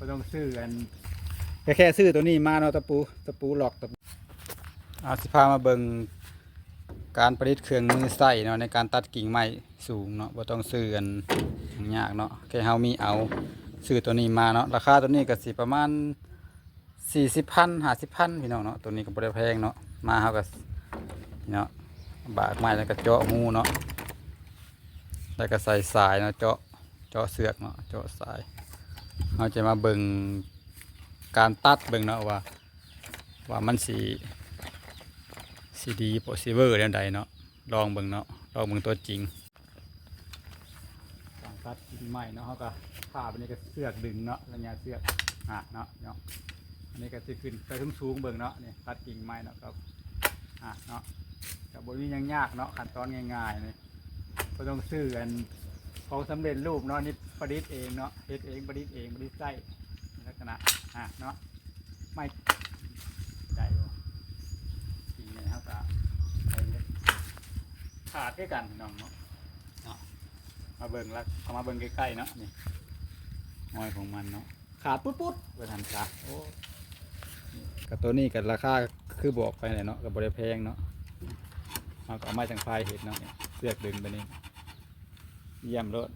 ก็ต้องซื้อกันแค่ซื้อตัวนี้มาเนาะตะปูหลอกตะปูเอาสิพามาเบิ่งการประดิษฐ์เครื่องมือใส่เนาะในการตัดกิ่งไม้สูงเนาะบ่ต้องซื้อกันยากเนาะแค่เฮามีเอาซื้อตัวนี้มาเนาะราคาตัวนี้ก็สิประมาณ40,000 50,000พี่น้องเนาะตัวนี้ก็บ่ได้แพงเนาะมาเฮาก็เนาะบากไม้แล้วก็เจาะหูเนาะแล้วก็ใส่สายเนาะเจาะเสือกเนาะเจาะสายเราจะมาเบิ่งการตัดเบิ่งเนาะว่ามันสีดีโปรซีเวอร์เรื่องใดเนาะลองเบิ่งเนาะลองเบิ่งตัวจริงการตัดกิ่งไม้เนาะเขาก็ผ่าไปนี่ก็เสือกดึงเนาะระยะเสือกเนาะอันนี้ก็จะขึ้นไปสูงเบิ่งเนาะนี่ตัดกิ่งไม้เนาะครับเนาะกับบริเวณยังยากเนาะขั้นตอนง่ายๆเลยก็ต้องซื้อกันของสำเร็จรูปเนาะนี่ประดิษฐ์เองเนาะเฮ็ดเองประดิษฐ์เองประดิษฐ์ไส้ลักษณะเนาะไม่ใจจริงเลยครับขาดด้วยกันน้องเนาะมาเบิ่งแล้วเอามาเบิ่งใกล้ๆเนาะนี่หอยของมันเนาะขาดปุ๊ดไปทันขาโอ้กับตัวนี้กับราคาคือบอกไปเลยเนาะกับบริแพงเนาะเอาก็เอาไม้จังไฟเห็ดเนาะเสือกดึงไปนี่เยี่ยมเลย